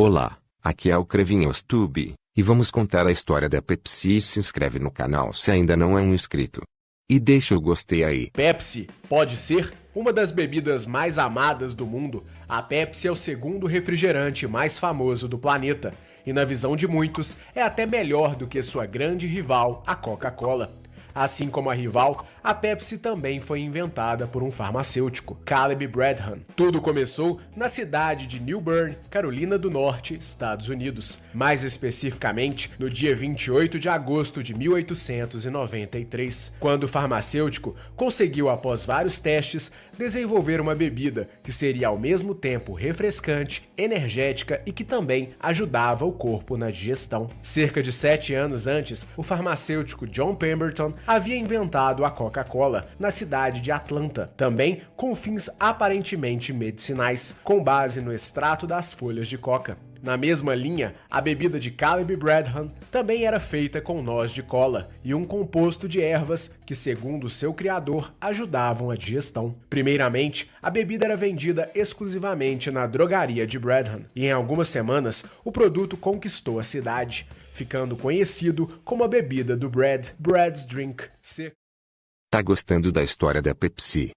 Olá, aqui é o Crevinhos Tube, e vamos contar a história da Pepsi. E se inscreve no canal se ainda não é um inscrito. E deixa o gostei aí. Pepsi pode ser uma das bebidas mais amadas do mundo. A Pepsi é o segundo refrigerante mais famoso do planeta. E na visão de muitos, é até melhor do que sua grande rival, a Coca-Cola. Assim como a rival, a Pepsi também foi inventada por um farmacêutico, Caleb Bradham. Tudo começou na cidade de New Bern, Carolina do Norte, Estados Unidos. Mais especificamente, no dia 28 de agosto de 1893, quando o farmacêutico conseguiu, após vários testes, desenvolver uma bebida que seria ao mesmo tempo refrescante, energética e que também ajudava o corpo na digestão. Cerca de 7 anos antes, o farmacêutico John Pemberton havia inventado a Coca-Cola na cidade de Atlanta, também com fins aparentemente medicinais, com base no extrato das folhas de coca. Na mesma linha, a bebida de Caleb Bradham também era feita com noz de cola e um composto de ervas que, segundo seu criador, ajudavam a digestão. Primeiramente, a bebida era vendida exclusivamente na drogaria de Bradham e em algumas semanas o produto conquistou a cidade, ficando conhecido como a bebida do Brad's Drink. Tá gostando da história da Pepsi?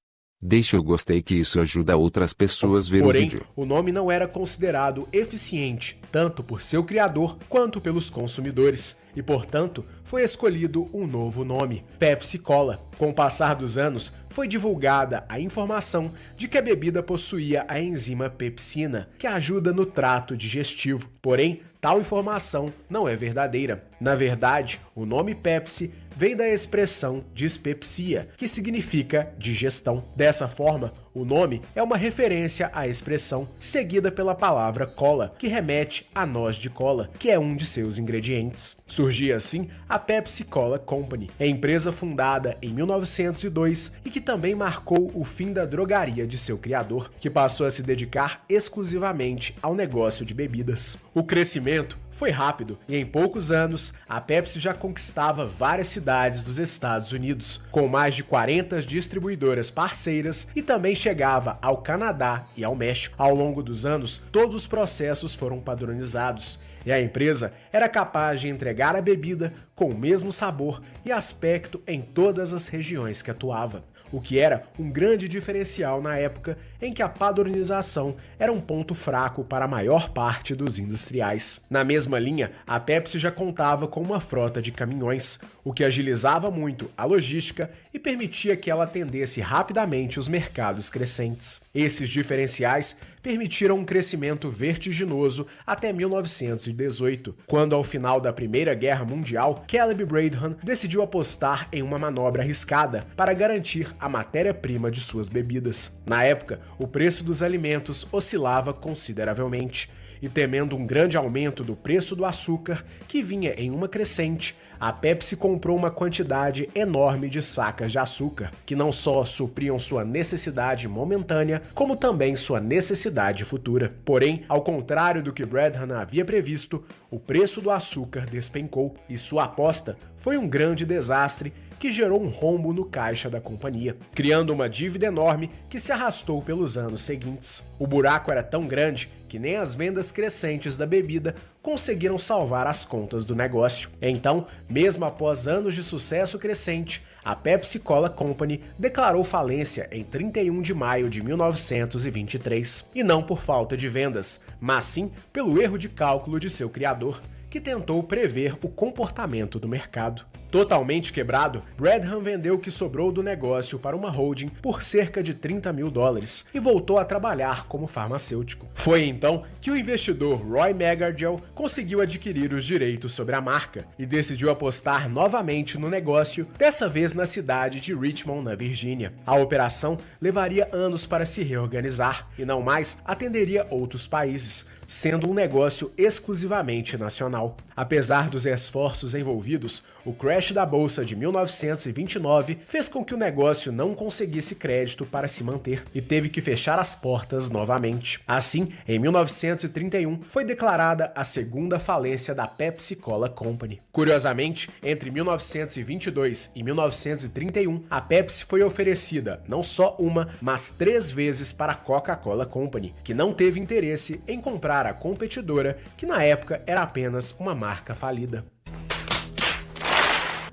Deixa o gostei que isso ajuda outras pessoas a ver o vídeo. Porém, o nome não era considerado eficiente, tanto por seu criador quanto pelos consumidores, e portanto foi escolhido um novo nome, Pepsi Cola. Com o passar dos anos, foi divulgada a informação de que a bebida possuía a enzima pepsina, que ajuda no trato digestivo. Porém, tal informação não é verdadeira. Na verdade, o nome Pepsi vem da expressão dispepsia, que significa digestão. Dessa forma, o nome é uma referência à expressão seguida pela palavra cola, que remete à noz de cola, que é um de seus ingredientes. Surgia assim a Pepsi Cola Company, empresa fundada em 1902 e que também marcou o fim da drogaria de seu criador, que passou a se dedicar exclusivamente ao negócio de bebidas. O crescimento foi rápido e em poucos anos a Pepsi já conquistava várias cidades dos Estados Unidos, com mais de 40 distribuidoras parceiras, e também chegava ao Canadá e ao México. Ao longo dos anos, todos os processos foram padronizados e a empresa era capaz de entregar a bebida com o mesmo sabor e aspecto em todas as regiões que atuava, o que era um grande diferencial na época em que a padronização era um ponto fraco para a maior parte dos industriais. Na mesma linha, a Pepsi já contava com uma frota de caminhões, o que agilizava muito a logística e permitia que ela atendesse rapidamente os mercados crescentes. Esses diferenciais permitiram um crescimento vertiginoso até 1918, quando, ao final da Primeira Guerra Mundial, Caleb Bradham decidiu apostar em uma manobra arriscada para garantir a matéria-prima de suas bebidas. Na época, o preço dos alimentos oscilava consideravelmente, e temendo um grande aumento do preço do açúcar, que vinha em uma crescente, a Pepsi comprou uma quantidade enorme de sacas de açúcar, que não só supriam sua necessidade momentânea, como também sua necessidade futura. Porém, ao contrário do que Bradham havia previsto, o preço do açúcar despencou e sua aposta foi um grande desastre que gerou um rombo no caixa da companhia, criando uma dívida enorme que se arrastou pelos anos seguintes. O buraco era tão grande que nem as vendas crescentes da bebida conseguiram salvar as contas do negócio. Então, mesmo após anos de sucesso crescente, a Pepsi Cola Company declarou falência em 31 de maio de 1923, e não por falta de vendas, mas sim pelo erro de cálculo de seu criador, que tentou prever o comportamento do mercado. Totalmente quebrado, Bradham vendeu o que sobrou do negócio para uma holding por cerca de $30 mil e voltou a trabalhar como farmacêutico. Foi então que o investidor Roy Megargel conseguiu adquirir os direitos sobre a marca e decidiu apostar novamente no negócio, dessa vez na cidade de Richmond, na Virgínia. A operação levaria anos para se reorganizar e não mais atenderia outros países, sendo um negócio exclusivamente nacional. Apesar dos esforços envolvidos, o crash da bolsa de 1929 fez com que o negócio não conseguisse crédito para se manter e teve que fechar as portas novamente. Assim, em 1931 foi declarada a segunda falência da Pepsi Cola Company. Curiosamente, entre 1922 e 1931, a Pepsi foi oferecida não só uma, mas 3 vezes para a Coca-Cola Company, que não teve interesse em comprar a competidora, que na época era apenas uma marca falida.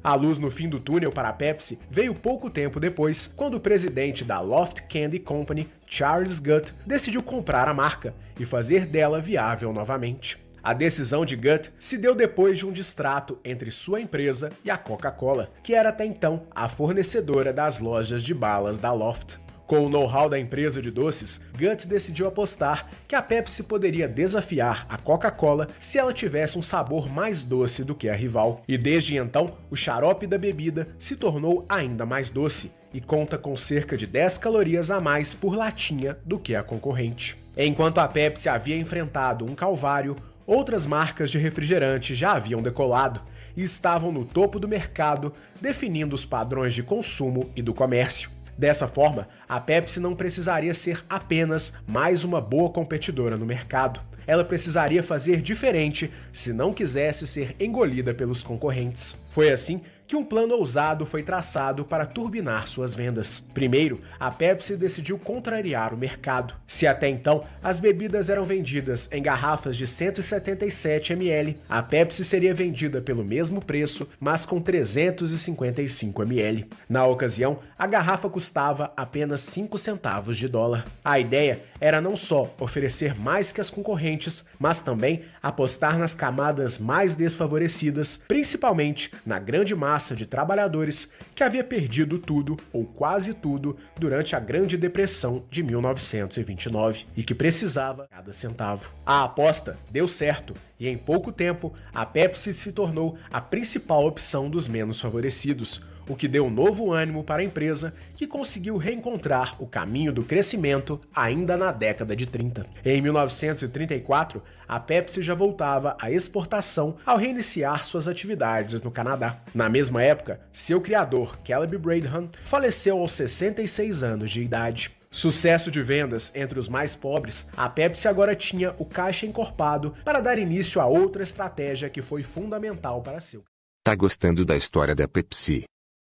A luz no fim do túnel para a Pepsi veio pouco tempo depois, quando o presidente da Loft Candy Company, Charles Gutt, decidiu comprar a marca e fazer dela viável novamente. A decisão de Gutt se deu depois de um distrato entre sua empresa e a Coca-Cola, que era até então a fornecedora das lojas de balas da Loft. Com o know-how da empresa de doces, Gutt decidiu apostar que a Pepsi poderia desafiar a Coca-Cola se ela tivesse um sabor mais doce do que a rival. E desde então, o xarope da bebida se tornou ainda mais doce e conta com cerca de 10 calorias a mais por latinha do que a concorrente. Enquanto a Pepsi havia enfrentado um calvário, outras marcas de refrigerante já haviam decolado e estavam no topo do mercado, definindo os padrões de consumo e do comércio. Dessa forma, a Pepsi não precisaria ser apenas mais uma boa competidora no mercado. Ela precisaria fazer diferente se não quisesse ser engolida pelos concorrentes. Foi assim que um plano ousado foi traçado para turbinar suas vendas. Primeiro, a Pepsi decidiu contrariar o mercado. Se até então as bebidas eram vendidas em garrafas de 177 ml, a Pepsi seria vendida pelo mesmo preço, mas com 355 ml. Na ocasião, a garrafa custava apenas 5 centavos de dólar. A ideia era não só oferecer mais que as concorrentes, mas também apostar nas camadas mais desfavorecidas, principalmente na grande massa de trabalhadores que havia perdido tudo ou quase tudo durante a Grande Depressão de 1929 e que precisava de cada centavo. A aposta deu certo e em pouco tempo a Pepsi se tornou a principal opção dos menos favorecidos, o que deu um novo ânimo para a empresa, que conseguiu reencontrar o caminho do crescimento ainda na década de 30. Em 1934, a Pepsi já voltava à exportação ao reiniciar suas atividades no Canadá. Na mesma época, seu criador, Caleb Bradham, faleceu aos 66 anos de idade. Sucesso de vendas entre os mais pobres, a Pepsi agora tinha o caixa encorpado para dar início a outra estratégia que foi fundamental para seu. Tá gostando da história da Pepsi?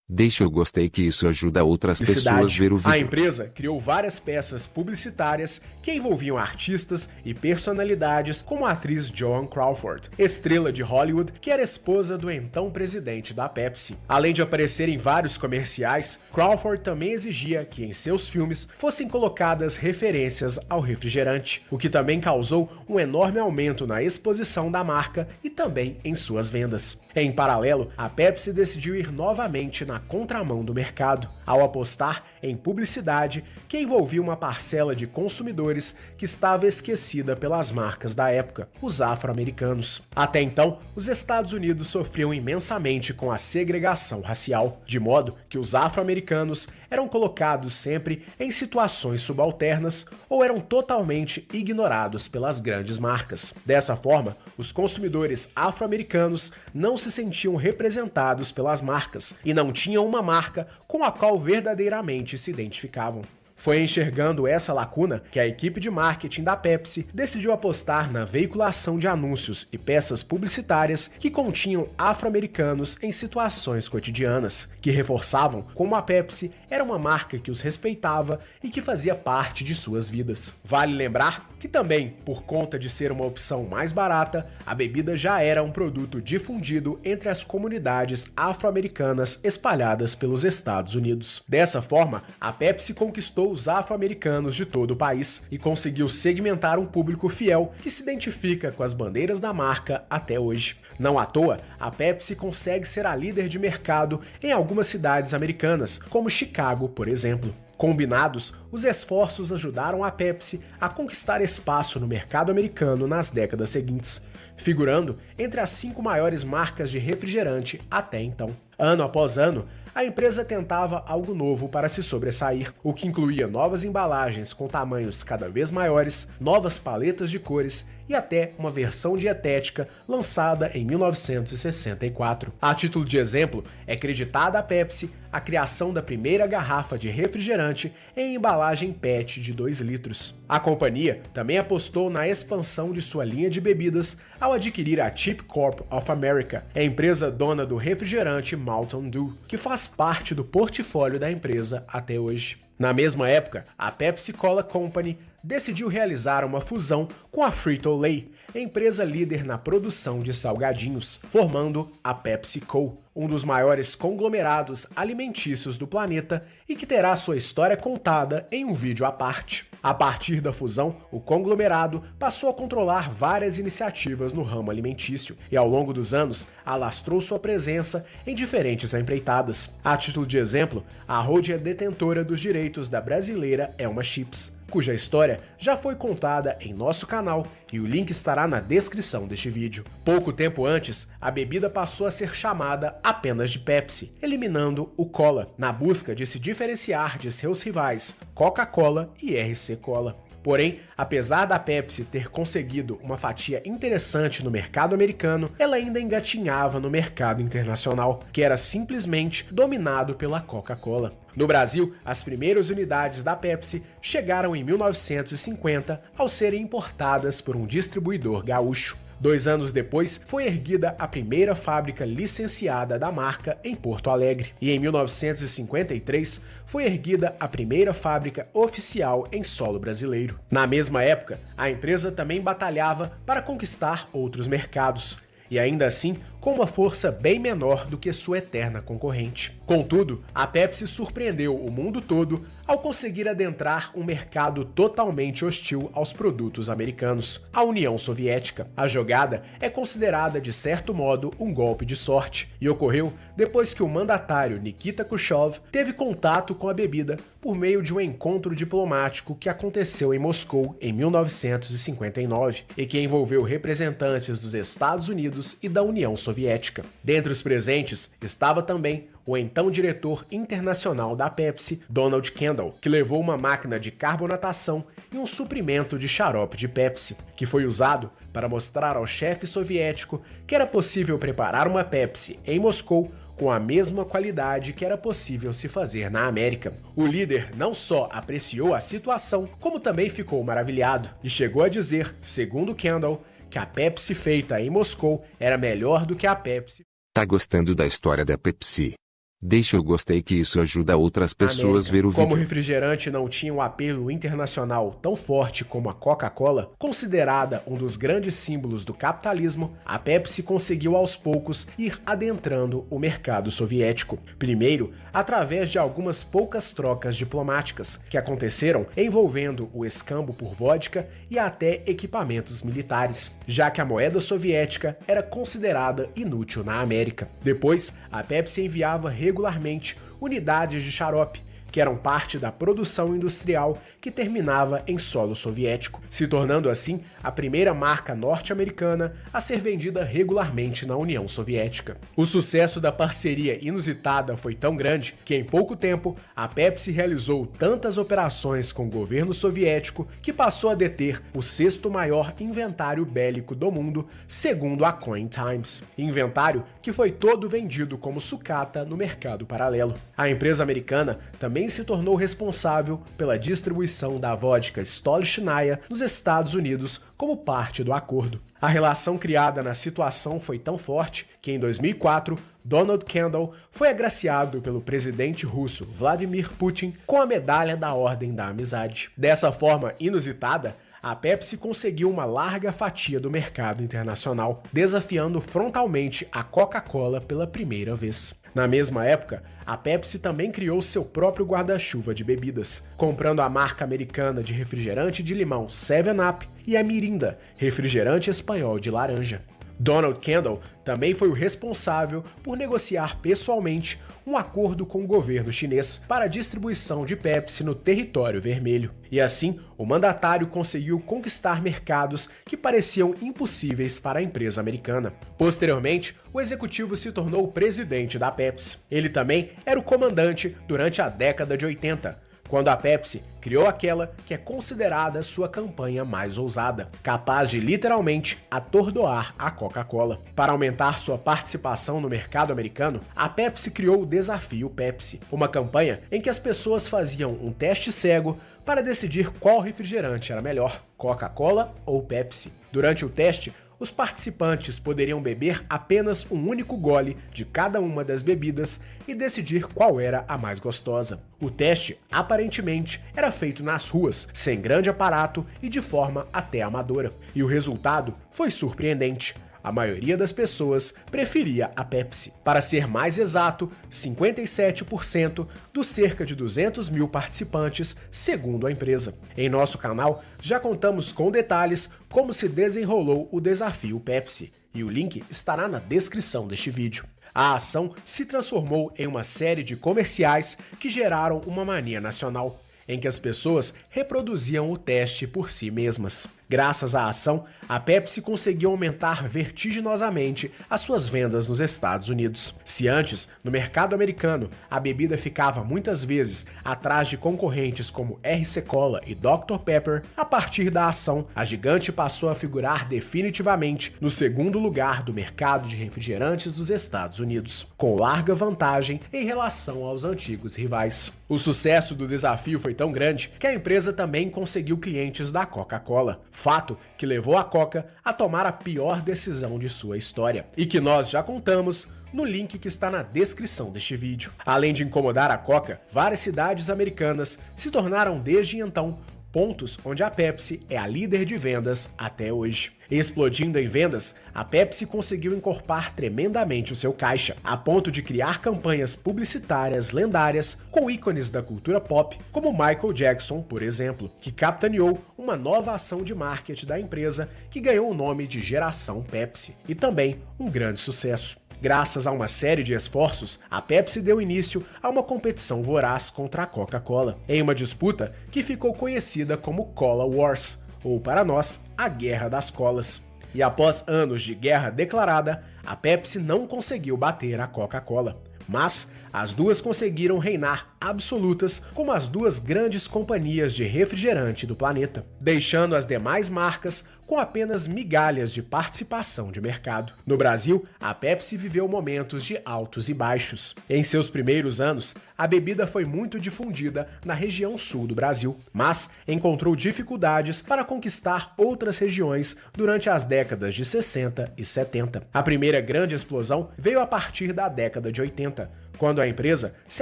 Deixa o gostei que isso ajuda outras pessoas a ver o vídeo. A empresa criou várias peças publicitárias que envolviam artistas e personalidades como a atriz Joan Crawford, estrela de Hollywood que era esposa do então presidente da Pepsi. Além de aparecer em vários comerciais, Crawford também exigia que em seus filmes fossem colocadas referências ao refrigerante, o que também causou um enorme aumento na exposição da marca e também em suas vendas. Em paralelo, a Pepsi decidiu ir novamente na contramão do mercado, ao apostar em publicidade que envolvia uma parcela de consumidores que estava esquecida pelas marcas da época, os afro-americanos. Até então, os Estados Unidos sofriam imensamente com a segregação racial, de modo que os afro-americanos eram colocados sempre em situações subalternas ou eram totalmente ignorados pelas grandes marcas. Dessa forma, os consumidores afro-americanos não se sentiam representados pelas marcas e não tinham uma marca com a qual verdadeiramente se identificavam. Foi enxergando essa lacuna que a equipe de marketing da Pepsi decidiu apostar na veiculação de anúncios e peças publicitárias que continham afro-americanos em situações cotidianas, que reforçavam como a Pepsi era uma marca que os respeitava e que fazia parte de suas vidas. Vale lembrar que também, por conta de ser uma opção mais barata, a bebida já era um produto difundido entre as comunidades afro-americanas espalhadas pelos Estados Unidos. Dessa forma, a Pepsi conquistou os afro-americanos de todo o país e conseguiu segmentar um público fiel que se identifica com as bandeiras da marca até hoje. Não à toa, a Pepsi consegue ser a líder de mercado em algumas cidades americanas, como Chicago, por exemplo. Combinados, os esforços ajudaram a Pepsi a conquistar espaço no mercado americano nas décadas seguintes, figurando entre as 5 maiores marcas de refrigerante até então. Ano após ano, a empresa tentava algo novo para se sobressair, o que incluía novas embalagens com tamanhos cada vez maiores, novas paletas de cores e até uma versão dietética lançada em 1964. A título de exemplo, é creditada à Pepsi a criação da primeira garrafa de refrigerante em embalagem PET de 2 litros. A companhia também apostou na expansão de sua linha de bebidas ao adquirir a Chip Corp of America, a empresa dona do refrigerante Mountain Dew, que faz parte do portfólio da empresa até hoje. Na mesma época, a Pepsi Cola Company decidiu realizar uma fusão com a Frito-Lay, empresa líder na produção de salgadinhos, formando a PepsiCo, um dos maiores conglomerados alimentícios do planeta e que terá sua história contada em um vídeo à parte. A partir da fusão, o conglomerado passou a controlar várias iniciativas no ramo alimentício e, ao longo dos anos, alastrou sua presença em diferentes empreitadas. A título de exemplo, a Holding é detentora dos direitos da brasileira Elma Chips, cuja história já foi contada em nosso canal e o link estará na descrição deste vídeo. Pouco tempo antes, a bebida passou a ser chamada apenas de Pepsi, eliminando o Cola, na busca de se diferenciar de seus rivais Coca-Cola e RC Cola. Porém, apesar da Pepsi ter conseguido uma fatia interessante no mercado americano, ela ainda engatinhava no mercado internacional, que era simplesmente dominado pela Coca-Cola. No Brasil, as primeiras unidades da Pepsi chegaram em 1950 ao serem importadas por um distribuidor gaúcho. 2 anos depois, foi erguida a primeira fábrica licenciada da marca em Porto Alegre. E em 1953, foi erguida a primeira fábrica oficial em solo brasileiro. Na mesma época, a empresa também batalhava para conquistar outros mercados. E ainda assim, com uma força bem menor do que sua eterna concorrente. Contudo, a Pepsi surpreendeu o mundo todo ao conseguir adentrar um mercado totalmente hostil aos produtos americanos, a União Soviética. A jogada é considerada, de certo modo, um golpe de sorte, e ocorreu depois que o mandatário Nikita Khrushchev teve contato com a bebida por meio de um encontro diplomático que aconteceu em Moscou em 1959 e que envolveu representantes dos Estados Unidos e da União Soviética. Dentre os presentes estava também o então diretor internacional da Pepsi, Donald Kendall, que levou uma máquina de carbonatação e um suprimento de xarope de Pepsi, que foi usado para mostrar ao chefe soviético que era possível preparar uma Pepsi em Moscou com a mesma qualidade que era possível se fazer na América. O líder não só apreciou a situação, como também ficou maravilhado e chegou a dizer, segundo Kendall, que a Pepsi feita em Moscou era melhor do que a Pepsi. Tá gostando da história da Pepsi? Deixa o gostei que isso ajuda outras pessoas a ver o vídeo. Como o refrigerante não tinha um apelo internacional tão forte como a Coca-Cola, considerada um dos grandes símbolos do capitalismo, a Pepsi conseguiu aos poucos ir adentrando o mercado soviético. Primeiro, através de algumas poucas trocas diplomáticas que aconteceram envolvendo o escambo por vodka e até equipamentos militares, já que a moeda soviética era considerada inútil na América. Depois, a Pepsi enviava regularmente unidades de xarope, que eram parte da produção industrial que terminava em solo soviético, se tornando assim a primeira marca norte-americana a ser vendida regularmente na União Soviética. O sucesso da parceria inusitada foi tão grande que em pouco tempo a Pepsi realizou tantas operações com o governo soviético que passou a deter o 6º maior inventário bélico do mundo, segundo a Coin Times. Inventário que foi todo vendido como sucata no mercado paralelo. A empresa americana também se tornou responsável pela distribuição da vodka Stolichnaya nos Estados Unidos como parte do acordo. A relação criada na situação foi tão forte que em 2004, Donald Kendall foi agraciado pelo presidente russo Vladimir Putin com a Medalha da Ordem da Amizade. Dessa forma inusitada, a Pepsi conseguiu uma larga fatia do mercado internacional, desafiando frontalmente a Coca-Cola pela primeira vez. Na mesma época, a Pepsi também criou seu próprio guarda-chuva de bebidas, comprando a marca americana de refrigerante de limão 7-Up e a Mirinda, refrigerante espanhol de laranja. Donald Kendall também foi o responsável por negociar pessoalmente um acordo com o governo chinês para a distribuição de Pepsi no território vermelho. E assim, o mandatário conseguiu conquistar mercados que pareciam impossíveis para a empresa americana. Posteriormente, o executivo se tornou o presidente da Pepsi. Ele também era o comandante durante a década de 80, quando a Pepsi criou aquela que é considerada sua campanha mais ousada, capaz de literalmente atordoar a Coca-Cola. Para aumentar sua participação no mercado americano, a Pepsi criou o Desafio Pepsi, uma campanha em que as pessoas faziam um teste cego para decidir qual refrigerante era melhor, Coca-Cola ou Pepsi. Durante o teste, os participantes poderiam beber apenas um único gole de cada uma das bebidas e decidir qual era a mais gostosa. O teste, aparentemente, era feito nas ruas, sem grande aparato e de forma até amadora. E o resultado foi surpreendente. A maioria das pessoas preferia a Pepsi. Para ser mais exato, 57% dos cerca de 200 mil participantes, segundo a empresa. Em nosso canal, já contamos com detalhes como se desenrolou o Desafio Pepsi, e o link estará na descrição deste vídeo. A ação se transformou em uma série de comerciais que geraram uma mania nacional, em que as pessoas reproduziam o teste por si mesmas. Graças à ação, a Pepsi conseguiu aumentar vertiginosamente as suas vendas nos Estados Unidos. Se antes, no mercado americano, a bebida ficava muitas vezes atrás de concorrentes como RC Cola e Dr. Pepper, a partir da ação, a gigante passou a figurar definitivamente no segundo lugar do mercado de refrigerantes dos Estados Unidos, com larga vantagem em relação aos antigos rivais. O sucesso do desafio foi tão grande que a empresa também conseguiu clientes da Coca-Cola. Fato que levou a Coca a tomar a pior decisão de sua história, e que nós já contamos no link que está na descrição deste vídeo. Além de incomodar a Coca, várias cidades americanas se tornaram desde então pontos onde a Pepsi é a líder de vendas até hoje. Explodindo em vendas, a Pepsi conseguiu encorpar tremendamente o seu caixa, a ponto de criar campanhas publicitárias lendárias com ícones da cultura pop, como Michael Jackson, por exemplo, que capitaneou uma nova ação de marketing da empresa que ganhou o nome de Geração Pepsi, e também um grande sucesso. Graças a uma série de esforços, a Pepsi deu início a uma competição voraz contra a Coca-Cola, em uma disputa que ficou conhecida como Cola Wars, ou para nós, a Guerra das Colas. E após anos de guerra declarada, a Pepsi não conseguiu bater a Coca-Cola, mas as duas conseguiram reinar absolutas como as duas grandes companhias de refrigerante do planeta, deixando as demais marcas com apenas migalhas de participação de mercado. No Brasil, a Pepsi viveu momentos de altos e baixos. Em seus primeiros anos, a bebida foi muito difundida na região sul do Brasil, mas encontrou dificuldades para conquistar outras regiões durante as décadas de 60 e 70. A primeira grande explosão veio a partir da década de 80, quando a empresa se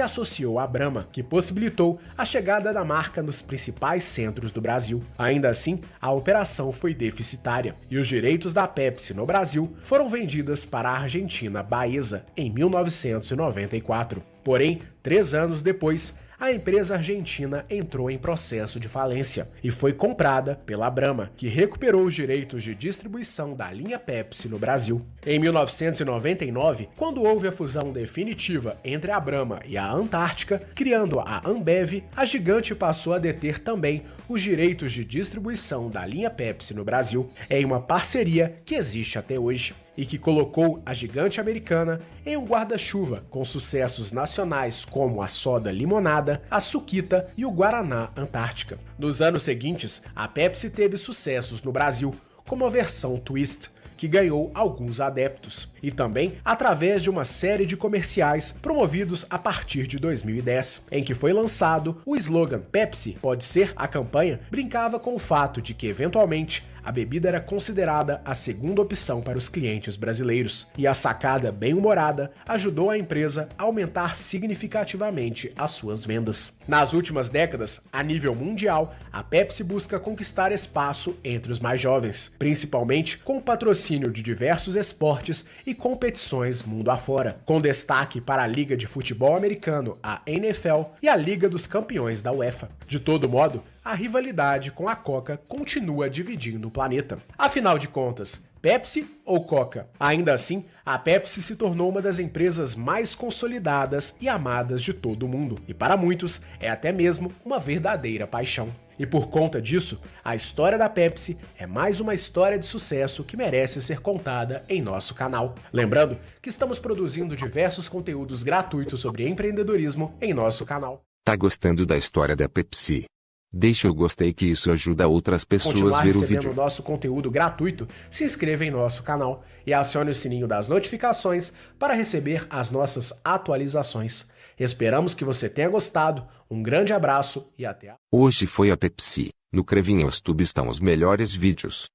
associou à Brahma, que possibilitou a chegada da marca nos principais centros do Brasil. Ainda assim, a operação foi deficitária, e os direitos da Pepsi no Brasil foram vendidos para a Argentina Baeza em 1994. Porém, 3 anos depois, a empresa argentina entrou em processo de falência e foi comprada pela Brahma, que recuperou os direitos de distribuição da linha Pepsi no Brasil. Em 1999, quando houve a fusão definitiva entre a Brahma e a Antártica, criando a Ambev, a gigante passou a deter também os direitos de distribuição da linha Pepsi no Brasil, em uma parceria que existe até hoje, e que colocou a gigante americana em um guarda-chuva com sucessos nacionais como a soda limonada, a suquita e o Guaraná Antártica. Nos anos seguintes, a Pepsi teve sucessos no Brasil, como a versão Twist, que ganhou alguns adeptos, e também através de uma série de comerciais promovidos a partir de 2010, em que foi lançado o slogan Pepsi pode ser. A campanha brincava com o fato de que, eventualmente, a bebida era considerada a segunda opção para os clientes brasileiros, e a sacada bem-humorada ajudou a empresa a aumentar significativamente as suas vendas. Nas últimas décadas, a nível mundial, a Pepsi busca conquistar espaço entre os mais jovens, principalmente com o patrocínio de diversos esportes e competições mundo afora, com destaque para a Liga de Futebol Americano, a NFL, e a Liga dos Campeões da UEFA. De todo modo, a rivalidade com a Coca continua dividindo o planeta. Afinal de contas, Pepsi ou Coca? Ainda assim, a Pepsi se tornou uma das empresas mais consolidadas e amadas de todo o mundo, e para muitos é até mesmo uma verdadeira paixão. E por conta disso, a história da Pepsi é mais uma história de sucesso que merece ser contada em nosso canal. Lembrando que estamos produzindo diversos conteúdos gratuitos sobre empreendedorismo em nosso canal. Tá gostando da história da Pepsi? Deixa o gostei que isso ajuda outras pessoas a ver o recebendo vídeo. Nosso conteúdo gratuito, se inscreva em nosso canal e acione o sininho das notificações para receber as nossas atualizações. Esperamos que você tenha gostado, um grande abraço e até a... Hoje foi a Pepsi. No Crevinhos Tube estão os melhores vídeos.